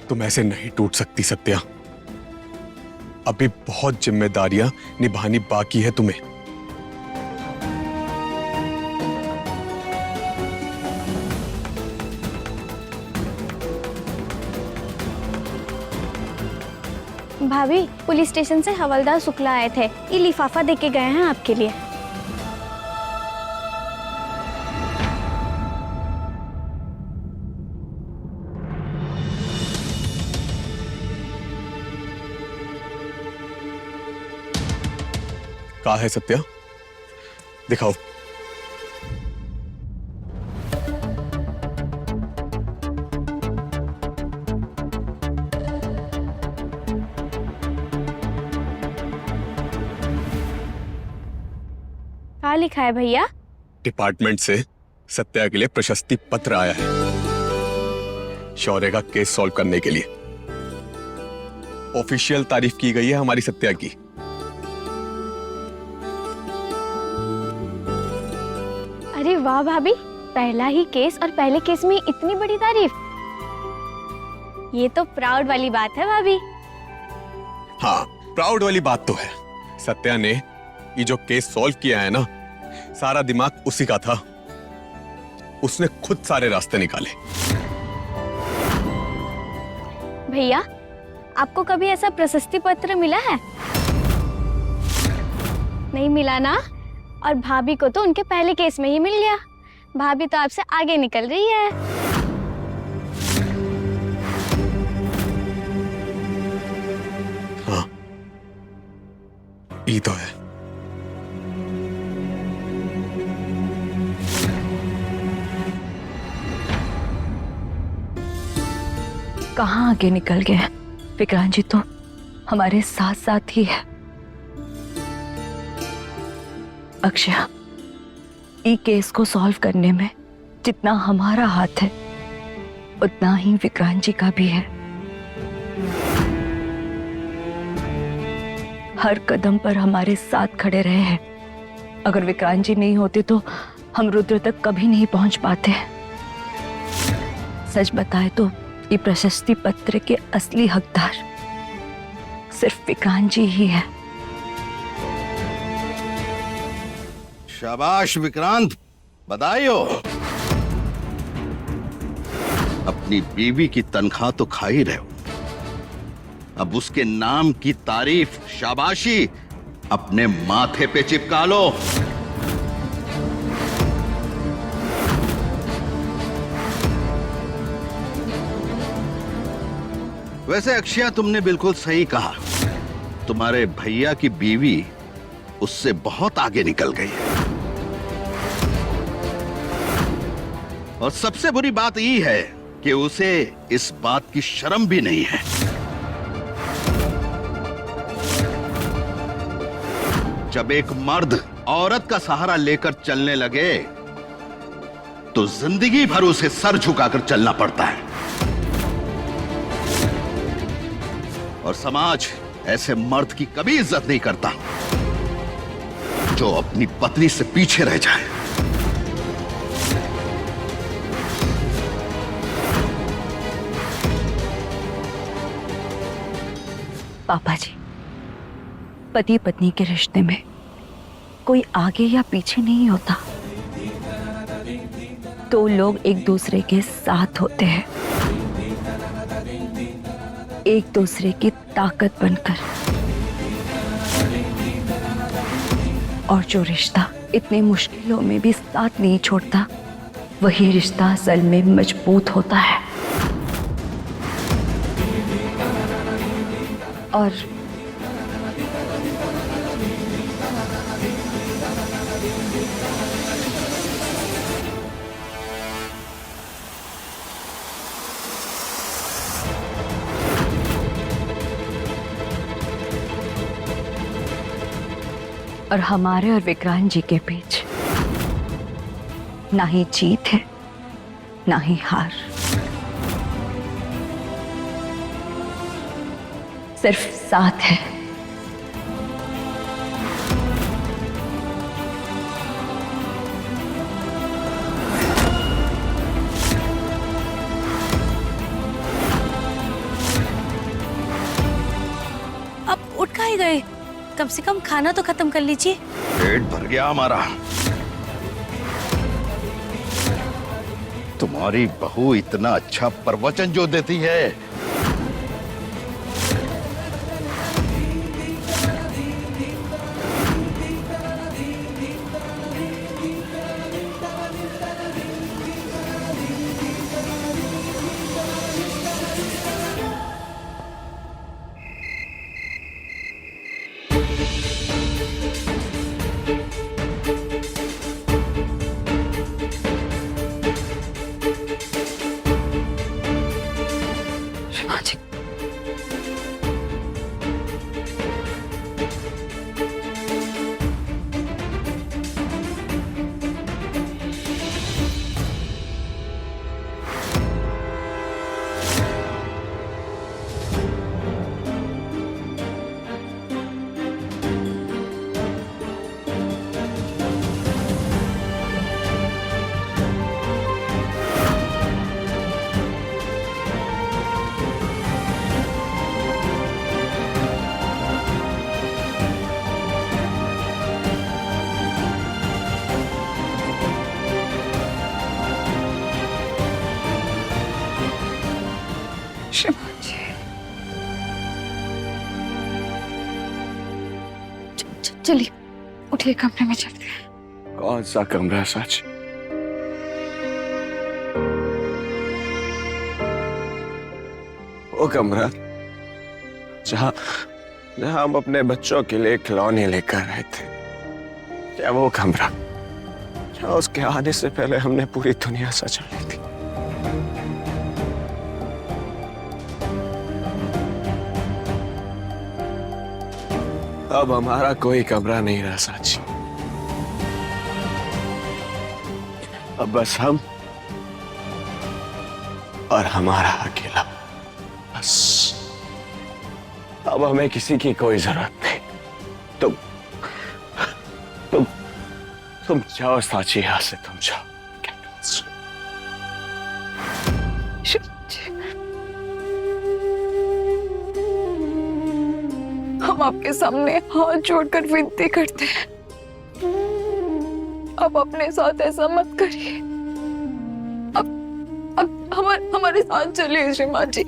तुम ऐसे नहीं टूट सकती सत्या। अभी बहुत जिम्मेदारियां निभानी बाकी है तुम्हें। भाभी, पुलिस स्टेशन से हवलदार शुक्ला आए थे, ये लिफाफा देके गए हैं आपके लिए। कहाँ है सत्या? दिखाओ। क्या लिखा है भैया? डिपार्टमेंट से सत्या के लिए प्रशस्ति पत्र आया है, शौर्य का केस सॉल्व करने के लिए। ऑफिशियल तारीफ की गई है हमारी सत्या की। अरे वाह भाभी, पहला ही केस और पहले केस में इतनी बड़ी तारीफ, ये तो प्राउड वाली बात है भाभी। हाँ, प्राउड वाली बात तो है। सत्या ने ये जो केस सॉल्व किया है ना, सारा दिमाग उसी का था। उसने खुद सारे रास्ते निकाले। भैया, आपको कभी ऐसा प्रशस्ति पत्र मिला है? नहीं मिला ना? और भाभी को तो उनके पहले केस में ही मिल गया। भाभी तो आपसे आगे निकल रही है। हाँ, ये तो है। कहाँ आगे निकल गए? विक्रांत जी तो हमारे साथ साथ ही है। अक्षय, ई केस को सॉल्व करने में जितना हमारा हाथ है, उतना ही विक्रांत जी का भी है। हर कदम पर हमारे साथ खड़े रहे हैं। अगर विक्रांत जी नहीं होते तो हम रुद्र तक कभी नहीं पहुंच पाते। सच बताए तो ये प्रशस्ति पत्र के असली हकदार सिर्फ विक्रांत जी ही है। शाबाश विक्रांत, बधाई हो। अपनी बीवी की तनख्वाह तो खा ही रहे हो, अब उसके नाम की तारीफ, शाबाशी अपने माथे पे चिपका लो। वैसे अक्षय, तुमने बिल्कुल सही कहा। तुम्हारे भैया की बीवी उससे बहुत आगे निकल गई है। और सबसे बुरी बात यह है कि उसे इस बात की शर्म भी नहीं है। जब एक मर्द औरत का सहारा लेकर चलने लगे तो जिंदगी भर उसे सर झुकाकर चलना पड़ता है। और समाज ऐसे मर्द की कभी इज्जत नहीं करता जो अपनी पत्नी से पीछे रह जाए। पापा जी, पति पत्नी के रिश्ते में कोई आगे या पीछे नहीं होता। दो लोग एक दूसरे के साथ होते हैं, एक दूसरे की ताकत बनकर। और जो रिश्ता इतने मुश्किलों में भी साथ नहीं छोड़ता, वही रिश्ता असल में मजबूत होता है। और हमारे और विक्रांत जी के बीच ना ही जीत है ना ही हार, सिर्फ साथ है। नहीं गए? कम से कम खाना तो खत्म कर लीजिए। पेट भर गया हमारा। तुम्हारी बहू इतना अच्छा प्रवचन जो देती है। क्षमा जी, क्षमा जी। चलिए उठिए, कमरे में चलते हैं। कौन सा कमरा सच? वो कमरा जहाँ जहाँ हम अपने बच्चों के लिए खिलौने लेकर आए थे। क्या वो कमरा जहाँ उसके आने से पहले हमने पूरी दुनिया सजा ली थी? अब हमारा कोई कमरा नहीं रहा साची। अब बस हम और हमारा अकेला, बस। अब हमें किसी की कोई जरूरत नहीं। तुम जाओ साची, यहां से तुम जाओ। हम आपके सामने हाथ जोड़कर विनती करते हैं, अब अपने साथ ऐसा मत करिए। अब हमारे साथ चलिए श्रीमान जी।